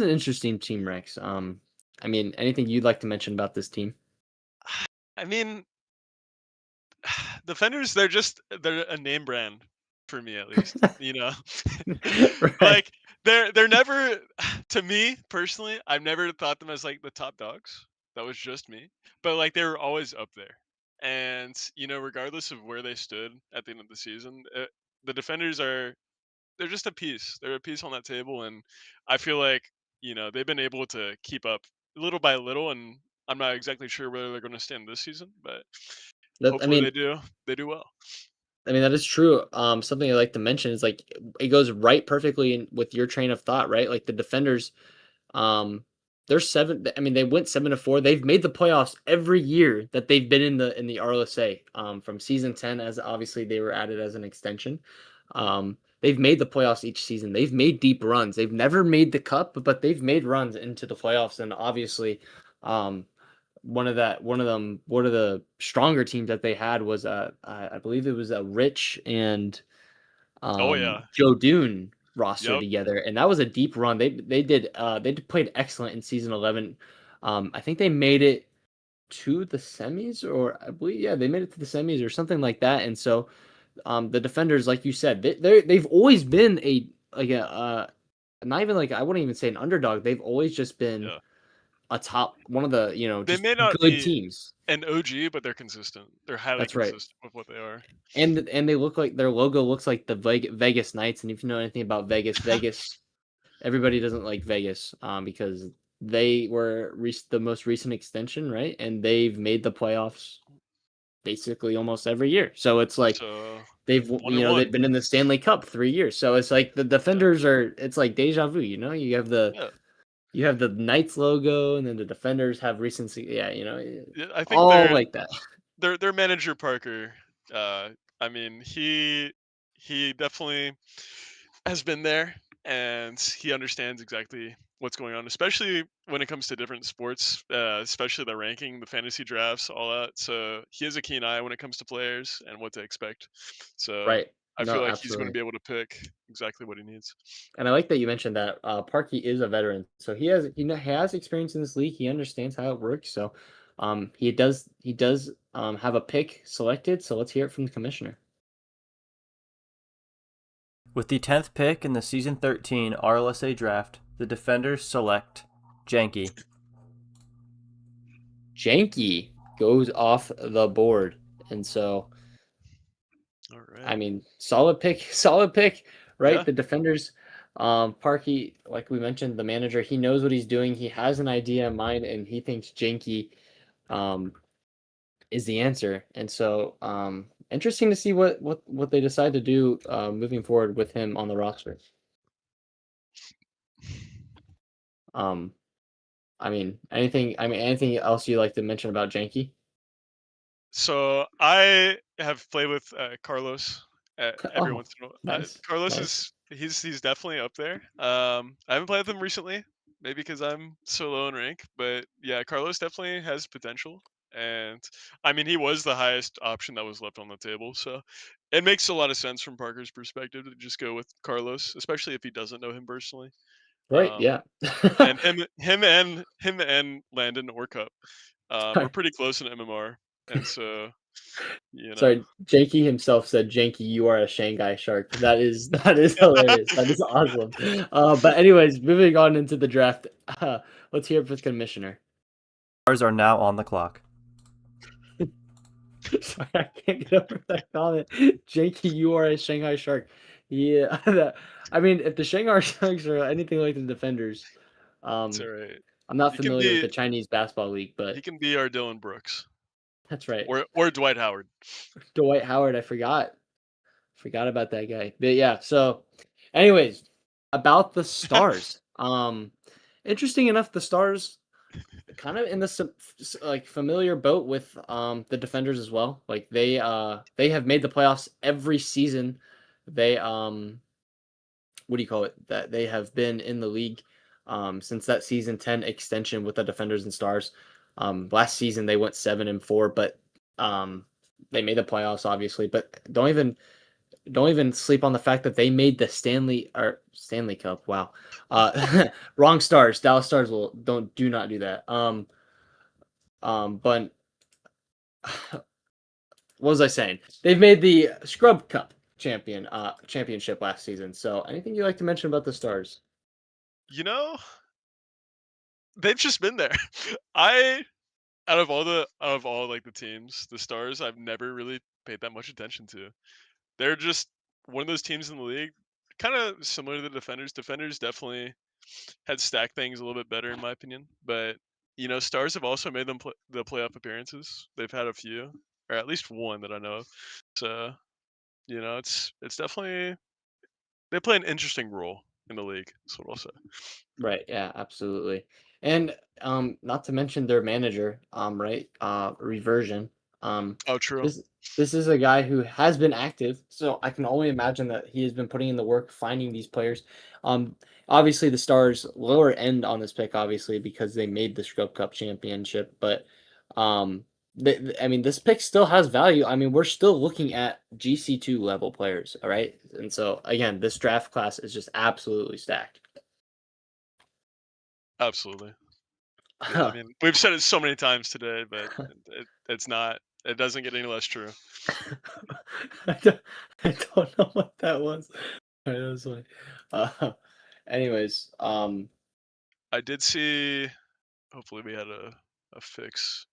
interesting team, Rex. I mean, anything you'd like to mention about this team? I mean, Defenders, they're a name brand for me at least. You know, Right. like they're never to me personally. I've never thought them as like the top dogs. That was just me, but like they were always up there. And regardless of where they stood at the end of the season, the Defenders they're just a piece. They're a piece on that table, and I feel like they've been able to keep up little by little. And I'm not exactly sure whether they're going to stand this season, but That, I hopefully mean, they do. They do well. I mean, that is true. Something I like to mention is like it goes right perfectly in with your train of thought, right? Like the Defenders, um, they're seven. I mean, they went 7-4. They've made the playoffs every year that they've been in the RLSA. From season 10, as obviously they were added as an extension. They've made the playoffs each season. They've made deep runs. They've never made the cup, but they've made runs into the playoffs. And obviously, um, one of the stronger teams that they had was I believe it was a Rich and Oh yeah. Joe Dune roster Yep. together, and that was a deep run. They played excellent in season 11. I think they made it to the semis, or I believe they made it to the semis or something like that. And so the Defenders, like you said, they've always been not even like I wouldn't even say an underdog. They've always just been Yeah. a top one of the They just may not good be teams. an OG, but they're consistent. They're highly That's right. consistent with what they are. And they look like their logo looks like the Vegas Knights. And if you know anything about Vegas, everybody doesn't like Vegas because they were the most recent extension, right? And they've made the playoffs basically almost every year. So it's like So they've 1-1. they've been in the Stanley Cup 3 years. So it's like the Defenders are. It's like deja vu. You have Yeah. the Knights logo, and then the Defenders have recency. Yeah, Yeah, I think all like that. their manager Parker. I mean, he definitely has been there, and he understands exactly what's going on, especially when it comes to different sports, especially the ranking, the fantasy drafts, all that. So he has a keen eye when it comes to players and what to expect. So Right. I No, feel like he's going to absolutely. be able to pick exactly what he needs. And I like that you mentioned that Parky is a veteran, so he has experience in this league. He understands how it works. So, he does have a pick selected. So let's hear it from the commissioner. With the 10th pick in the Season 13 RLSA draft, the Defenders select Janky. Janky goes off the board. And so, All right. I mean, solid pick, right? Yeah. The Defenders, Parkey, like we mentioned, the manager, he knows what he's doing. He has an idea in mind, and he thinks Janky is the answer. And so, interesting to see what they decide to do moving forward with him on the roster. Anything else you'd like to mention about Janky? So I have played with Carlos every Oh, once in a while. nice. Carlos Nice. is he's definitely up there. I haven't played with him recently, maybe because I'm so low in rank. But yeah, Carlos definitely has potential, and I mean he was the highest option that was left on the table. So it makes a lot of sense from Parker's perspective to just go with Carlos, especially if he doesn't know him personally. Right, Um, yeah. and him and Landon or Cup are Sorry. pretty close in MMR, and so you know. Sorry, Janky himself said, "Janky, you are a Shanghai shark." That is hilarious. That is awesome. But anyways, moving on into the draft. Let's hear it for the commissioner. Stars are now on the clock. Sorry, I can't get over that comment. Janky, you are a Shanghai shark. Yeah, I mean, if the Shanghai Sharks are anything like the Defenders, It's um, all right. I'm not He can familiar with be the Chinese basketball league, he but can be our Dylan Brooks that's right. or Dwight Howard. Dwight Howard, I forgot about that guy. But yeah, so anyways, about the Stars. Interesting enough, the Stars kind of in the like familiar boat with the Defenders as well. Like they have made the playoffs every season. They what do you call it? That they have been in the league since that season 10 extension with the Defenders and Stars. Last season they went 7-4, but they made the playoffs obviously, but don't even sleep on the fact that they made the Stanley Cup. Wow. Wrong Stars. Dallas Stars do not do that. But what was I saying? They've made the Scrub Cup championship last season. So anything you like to mention about the Stars? You know, they've just been there. I out of all like the teams, the Stars, I've never really paid that much attention to. They're just one of those teams in the league, kind of similar to the Defenders. Defenders definitely had stacked things a little bit better in my opinion, but you know, Stars have also made them the playoff appearances. They've had a few, or at least one that I know of. So you know, it's definitely they play an interesting role in the league. That's what I'll say. Right. Yeah. Absolutely. And not to mention their manager. Right. Reversion. Oh, true. This this is a guy who has been active, so I can only imagine that he has been putting in the work finding these players. Obviously the Stars lower end on this pick, obviously because they made the Scrub Cup championship, but I mean this pick still has value. I mean we're still looking at GC2 level players, all right? And so again, this draft class is just absolutely stacked. Absolutely. Yeah, I mean, we've said it so many times today, but it's not. It doesn't get any less true. I don't, I don't know what that was. That was funny. Anyways, I did see. Hopefully, we had a fix.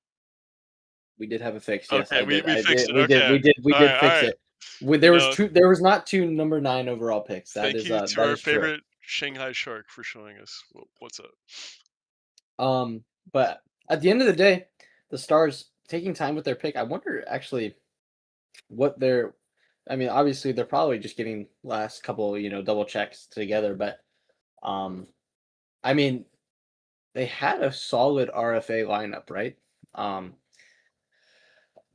we did have it fixed. Yes, Okay, I did. we I fixed did. it. We did. Okay. We All did right. All fix right. it. There You was know, two. There was not two number 9 overall picks. thank you to That our is true. favorite Shanghai Shark for showing us what's up. But at the end of the day, the Stars taking time with their pick. I wonder actually what they're. I mean, obviously they're probably just getting last couple, double checks together. But I mean, they had a solid RFA lineup, right? Um,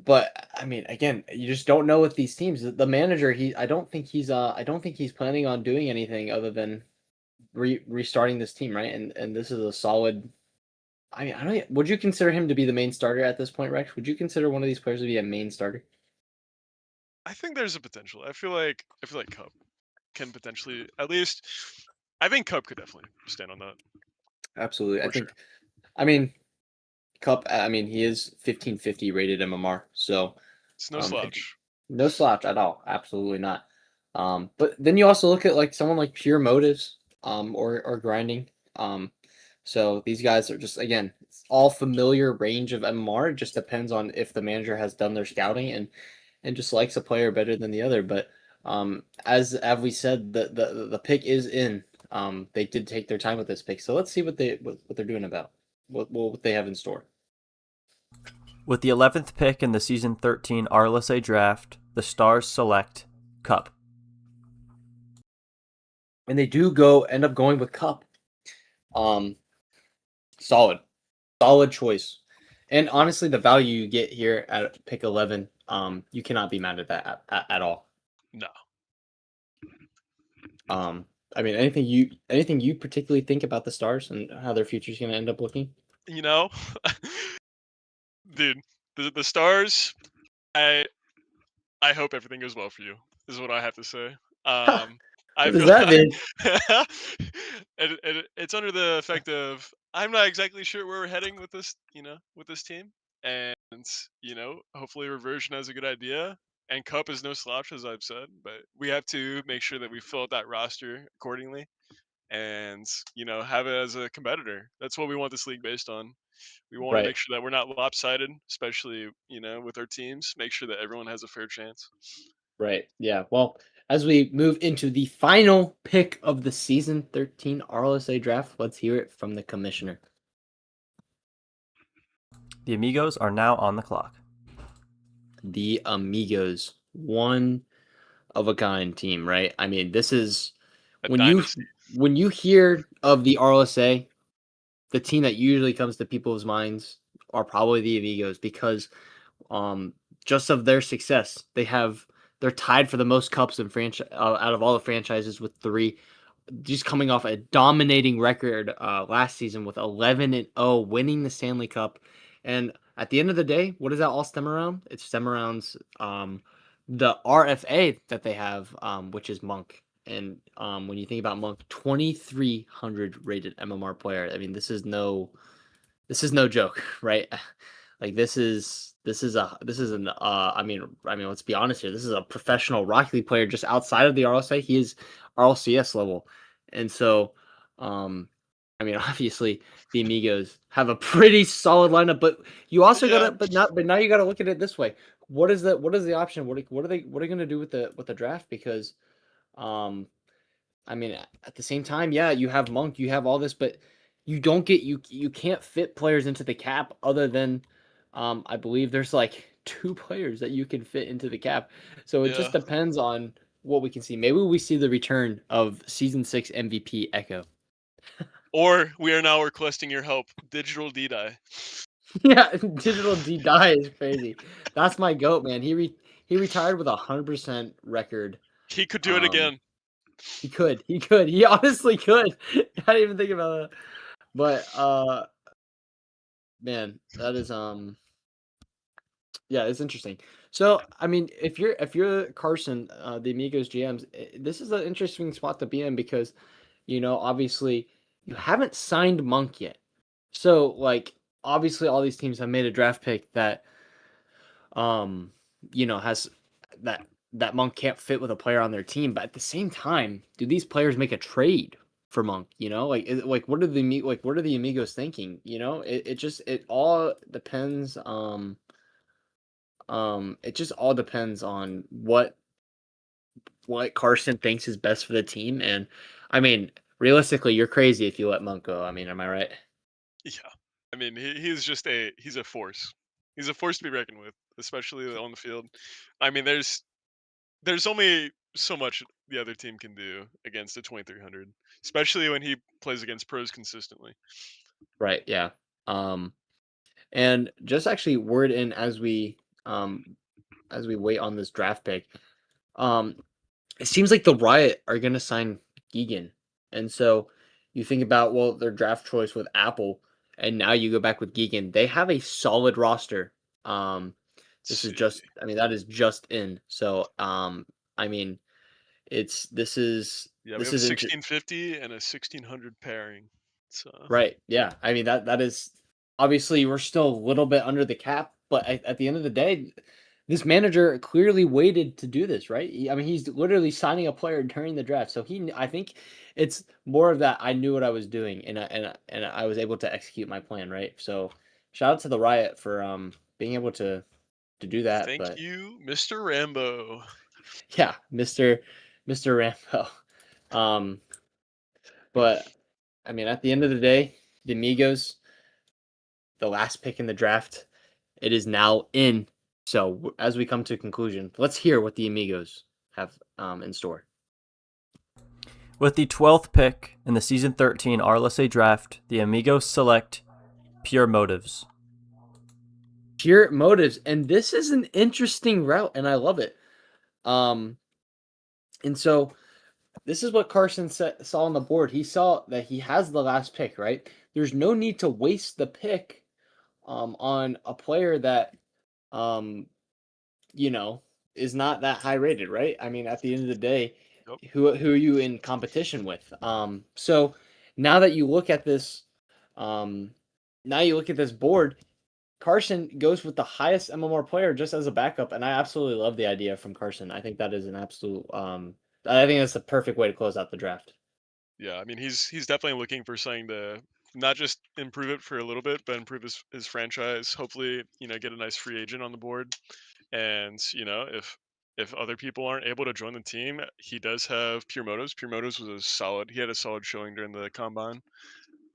but I mean, again, you just don't know with these teams. The manager, I don't think he's planning on doing anything other than restarting this team, right? And this is a solid. I mean, I don't. Would you consider him to be the main starter at this point, Rex? Would you consider one of these players to be a main starter? I think there's a potential. I feel like Cup can potentially at least. I think Cup could definitely stand on that Absolutely. I for sure. think. I mean, Cup. I mean, he is 1550 rated MMR, so It's no um, slouch. no slouch at all. Absolutely not. But then you also look at like someone like Pure Motives, or Grinding. So these guys are just, again, it's all familiar range of MMR. It just depends on if the manager has done their scouting and just likes a player better than the other. But as we said, the pick is in. They did take their time with this pick, so let's see what they're doing about what they have in store. With the 11th pick in the Season 13 RLSA draft, the Stars select Cup. And they do end up going with Cup. Solid choice. And honestly, the value you get here at pick 11, you cannot be mad at that at all. No. I mean, anything you particularly think about the Stars and how their future is going to end up looking? You know, dude, the Stars. I hope everything goes well for you. Is what I have to say. I What does feel that mean? it's under the effect of I'm not exactly sure where we're heading with this, with this team, and hopefully Reversion has a good idea. And Cup is no slouch, as I've said, but we have to make sure that we fill out that roster accordingly, and have it as a competitor. That's what we want this league based on. We want to Right. make sure that we're not lopsided, especially with our teams. Make sure that everyone has a fair chance. Right. Yeah. Well, as we move into the final pick of the Season 13 RLSA draft, let's hear it from the commissioner. The Amigos are now on the clock. The Amigos, one of a kind team, right? I mean, this is A when dynasty. you hear of the RLSA, the team that usually comes to people's minds are probably the Amigos because just of their success, they're tied for the most cups in franchise out of all the franchises with 3. Just coming off a dominating record last season with 11-0, winning the Stanley Cup. And at the end of the day, what does that all stem around? It stem around the RFA that they have, which is Monk. And when you think about Monk, 2,300 rated MMR player. I mean, this is no joke, right? Like this is an I mean let's be honest here. This is a professional Rocket League player just outside of the RLSA. He is RLCS level. And so I mean obviously the Amigos have a pretty solid lineup, but you also Yeah. but now you gotta look at it this way. What is the option? What are they gonna do with the draft? Because I mean, at the same time, yeah, you have Monk, you have all this, but you don't get you can't fit players into the cap other than I believe there's like 2 players that you can fit into the cap. So it Yeah. just depends on what we can see. Maybe we see the return of season 6 MVP Echo. Or we are now requesting your help. Digital D-Die. Yeah, Digital D-Die is crazy. That's my goat, man. He retired with 100% record. He could do it again. He could. He honestly could. I didn't even think about that. But man, that is yeah, it's interesting. So, I mean, if you're Carson, the Amigos GMs, this is an interesting spot to be in because, obviously you haven't signed Monk yet. So, like, obviously all these teams have made a draft pick that has that Monk can't fit with a player on their team, but at the same time, do these players make a trade for Monk? Like what are the Amigos thinking? It all depends. It just all depends on what Carson thinks is best for the team, and I mean, realistically, you're crazy if you let Monk go. I mean, am I right? Yeah. I mean, he's a force. He's a force to be reckoned with, especially on the field. I mean, there's only so much the other team can do against a 2300, especially when he plays against pros consistently. Right. Yeah. And just actually word in as we wait on this draft pick. It seems like the Riot are going to sign Geegan. And so you think about, well, their draft choice with Apple, and now you go back with Geegan. They have a solid roster. This is just, I mean, that is just in. So, I mean, this is Yeah, we have a 1650 and a 1600 pairing. So right. Yeah. I mean, that is obviously we're still a little bit under the cap, but at the end of the day, this manager clearly waited to do this, right? I mean, he's literally signing a player during the draft, so I think it's more of that. I knew what I was doing, and I was able to execute my plan, right? So, shout out to the Riot for being able to do that. Thank But you, Mr. Rambo. yeah, Mister Rambo. Um, but I mean, at the end of the day, the Amigos, the last pick in the draft, it is now in. So as we come to a conclusion, let's hear what the Amigos have in store. With the 12th pick in the Season 13 RLSA draft, the Amigos select Pure Motives. Pure Motives, and this is an interesting route, and I love it. And so this is what Carson saw on the board. He saw that he has the last pick, right? There's no need to waste the pick on a player that um, you know, is not that high rated, right? I mean, at the end of the day, Yep. who are you in competition with? So now that you look at this, now you look at this board, Carson goes with the highest MMR player just as a backup, and I absolutely love the idea from Carson. I think that is an absolute. I think that's the perfect way to close out the draft. Yeah, I mean he's definitely looking for something to not just improve it for a little bit, but improve his franchise. Hopefully, get a nice free agent on the board. And if other people aren't able to join the team, he does have Pure Motives. Pure Motives was a solid. He had a solid showing during the combine,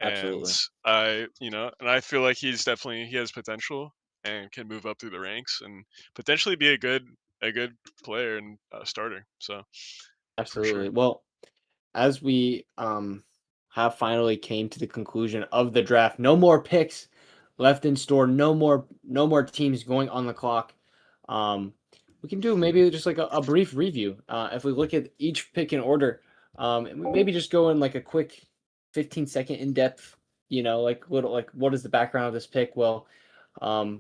and Absolutely. I feel like he has potential and can move up through the ranks and potentially be a good player and starter. So for sure. Absolutely. Well, as we have finally came to the conclusion of the draft, no more picks left in store, no more teams going on the clock. We can do maybe just like a brief review. If we look at each pick in order, and maybe just go in like a quick 15-second in-depth, like what is the background of this pick? Well,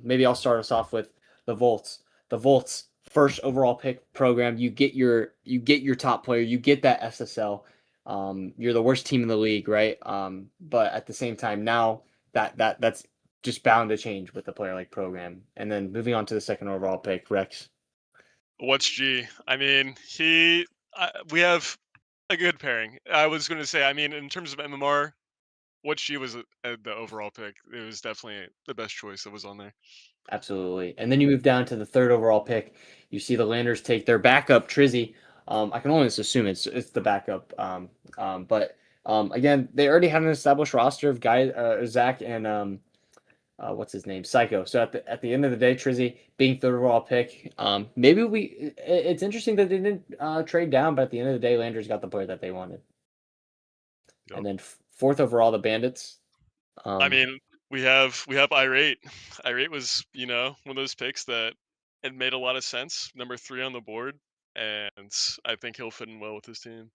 maybe I'll start us off with the Volts. The Volts first overall pick program. You get your top player. You get that SSL. You're the worst team in the league, right? But at the same time, now that's just bound to change with a player like program. And then moving on to the second overall pick, Rex. What's G? I mean, we have a good pairing. I was going to say, I mean, in terms of MMR, What's G was the overall pick. It was definitely the best choice that was on there. Absolutely. And then you move down to the third overall pick. You see the Landers take their backup, Trizzy. I can only just assume it's the backup. But again, they already had an established roster of guys, Zach and what's his name, Psycho. So at the end of the day, Trizzy being third overall pick. Maybe it's interesting that they didn't trade down, but at the end of the day, Landers got the player that they wanted. Yep. And then fourth overall, the Bandits. I mean, we have Irate. Irate was one of those picks that it made a lot of sense. Number 3 on the board, and I think he'll fit in well with his team.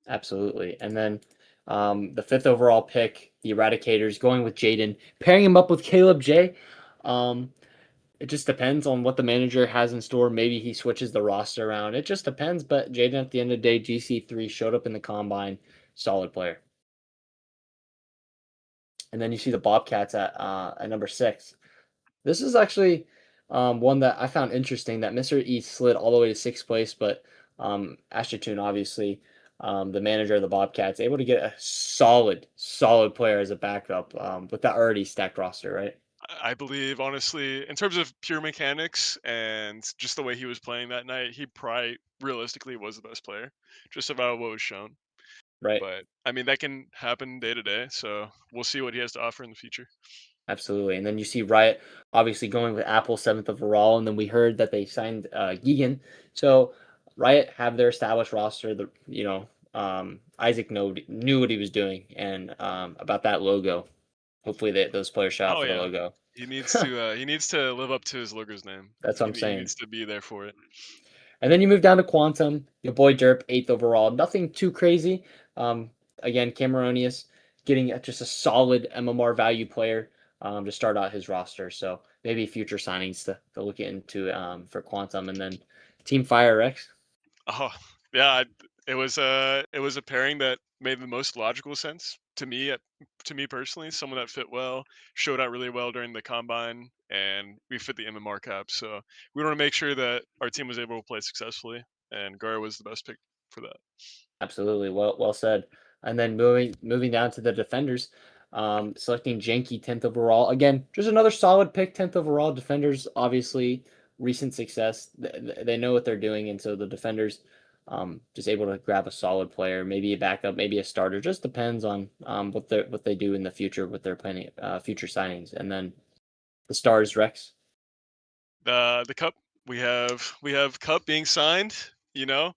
Absolutely. And then the fifth overall pick, the Eradicators, going with Jaden, pairing him up with Caleb J. It just depends on what the manager has in store. Maybe he switches the roster around. It just depends. But Jaden, at the end of the day, GC3 showed up in the combine, solid player. And then you see the Bobcats at number 6. This is actually one that I found interesting that Mr. E slid all the way to 6th place, but Ashertoon, obviously, the manager of the Bobcats, able to get a solid player as a backup with that already stacked roster, right? I believe, honestly, in terms of pure mechanics and just the way he was playing that night, he probably realistically was the best player, just about what was shown. Right. But I mean, that can happen day to day, so we'll see what he has to offer in the future. Absolutely. And then you see Riot obviously going with Apple 7th overall, and then we heard that they signed Gigan. So Riot have their established roster. Isaac knew what he was doing, and about that logo. Hopefully those players shout out Oh for the yeah, logo. he needs to live up to his logo's name. That's what I'm He saying. needs to be there for it. And then you move down to Quantum, your boy Derp, 8th overall. Nothing too crazy. Again, Cameronius getting just a solid MMR value player to start out his roster. So maybe future signings to look into for Quantum. And then Team Fire X. Oh yeah, it was a pairing that made the most logical sense to me to me personally, someone that fit well, showed out really well during the combine, and we fit the MMR cap. So we want to make sure that our team was able to play successfully, and Gara was the best pick for that. Absolutely. Well said. And then moving down to the defenders, selecting Janky 10th overall. Again, just another solid pick, 10th overall. Defenders, obviously, recent success. They know what they're doing, and so the defenders just able to grab a solid player, maybe a backup, maybe a starter. Just depends on what they do in the future with their planning future signings. And then the stars, Rex. The cup, we have cup being signed. You know,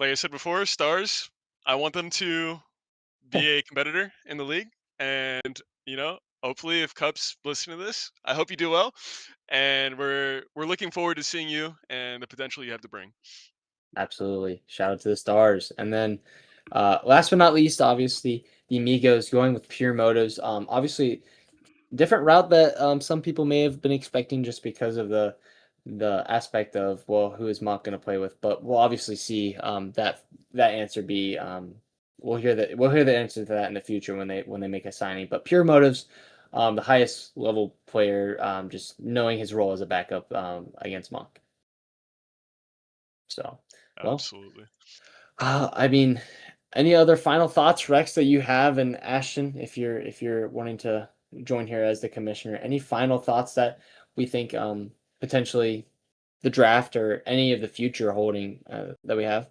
like I said before, stars. I want them to be a competitor in the league, and hopefully, if Cup's listening to this, I hope you do well, and we're looking forward to seeing you and the potential you have to bring. Absolutely. Shout out to the stars. And then last but not least, obviously, the Amigos going with pure motos. Obviously, different route that some people may have been expecting just because of the aspect of, well, who is Mont going to play with. But we'll obviously see that answer be we'll hear the answer to that in the future when they make a signing. But pure motives, the highest level player, just knowing his role as a backup against Monk. So, well, Absolutely. I mean, any other final thoughts, Rex, that you have, and Ashton, if you're wanting to join here as the commissioner, any final thoughts that we think potentially the draft or any of the future holding that we have?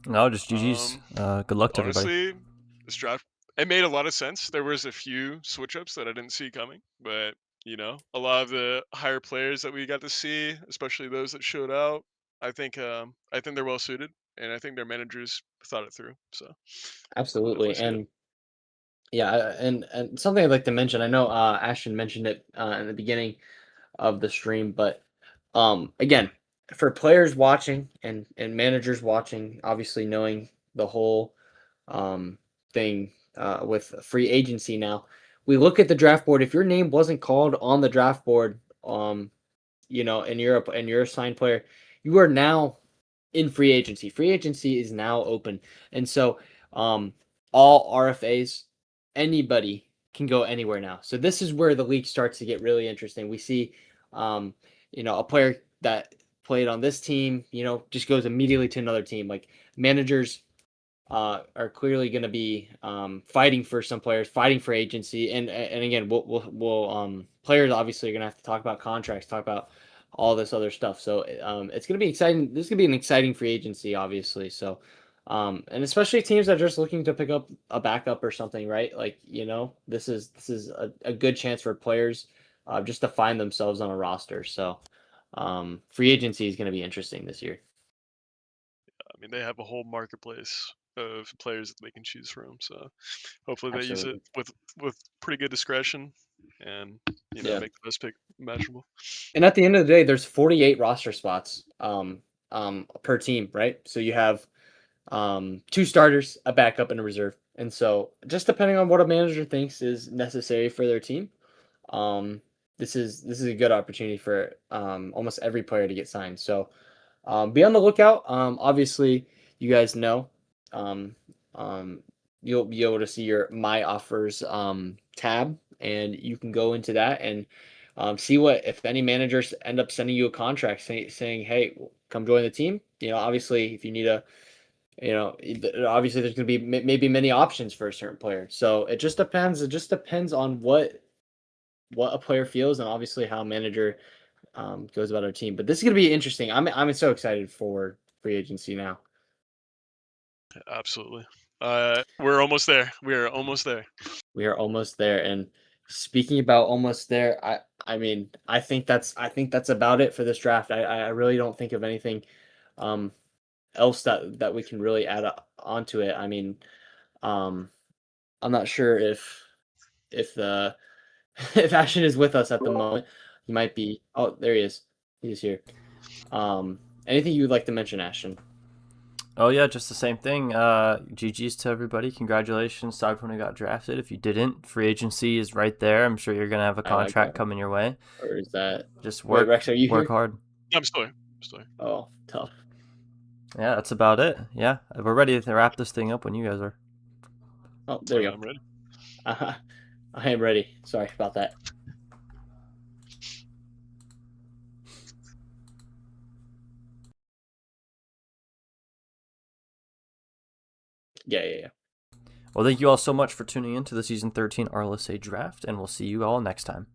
No, just GG's. Good luck to everybody. Honestly, this draft, it made a lot of sense. There was a few switch ups that I didn't see coming, but a lot of the higher players that we got to see, especially those that showed out, I think they're well suited, and I think their managers thought it through. So we'll definitely Absolutely, see it. and yeah, and something I'd like to mention. I know Ashton mentioned it in the beginning of the stream, but again, for players watching and managers watching, obviously knowing the whole thing with free agency now, we look at the draft board. If your name wasn't called on the draft board, in Europe and you're a signed player, you are now in free agency. Free agency is now open, and so all RFAs, anybody can go anywhere now. So this is where the league starts to get really interesting. We see, a player that played on this team, just goes immediately to another team. Like managers are clearly going to be fighting for some players, fighting for agency, and again, we'll players obviously are going to have to talk about contracts, talk about all this other stuff. So it's going to be exciting. This is going to be an exciting free agency, obviously. So. And especially teams that are just looking to pick up a backup or something, right? Like, this is a good chance for players just to find themselves on a roster. So free agency is going to be interesting this year. I mean, they have a whole marketplace of players that they can choose from. So hopefully they use it Absolutely. with pretty good discretion and Yeah. make the best pick imaginable. And at the end of the day, there's 48 roster spots per team, right? So you have two starters, a backup, and a reserve. And so just depending on what a manager thinks is necessary for their team, this is a good opportunity for almost every player to get signed. So be on the lookout. Obviously, you guys know you'll be able to see your My Offers tab, and you can go into that and see what if any managers end up sending you a contract saying, "Hey, come join the team." Obviously, if you need obviously there's going to be maybe many options for a certain player. So it just depends. It just depends on what a player feels, and obviously how a manager goes about our team. But this is going to be interesting. I'm so excited for free agency now. Absolutely. We're almost there. We are almost there. We are almost there. And speaking about almost there, I mean, I think that's about it for this draft. I really don't think of anything else that we can really add onto it. I mean, I'm not sure if the if Ashton is with us at the moment. He might be. Oh, there he is. He's here. Anything you would like to mention, Ashton? Oh yeah, just the same thing. GG's to everybody. Congratulations, Cyberpunk got drafted. If you didn't, free agency is right there. I'm sure you're gonna have a contract coming your way. Or is that just work? Wait, Rex, are you work here? hard. I'm still here. Oh, tough. Yeah, that's about it. Yeah, we're ready to wrap this thing up when you guys are. Oh, there you go. I'm ready. I am ready. Sorry about that. Yeah. Well, thank you all so much for tuning in to the Season 13 RLSA Draft, and we'll see you all next time.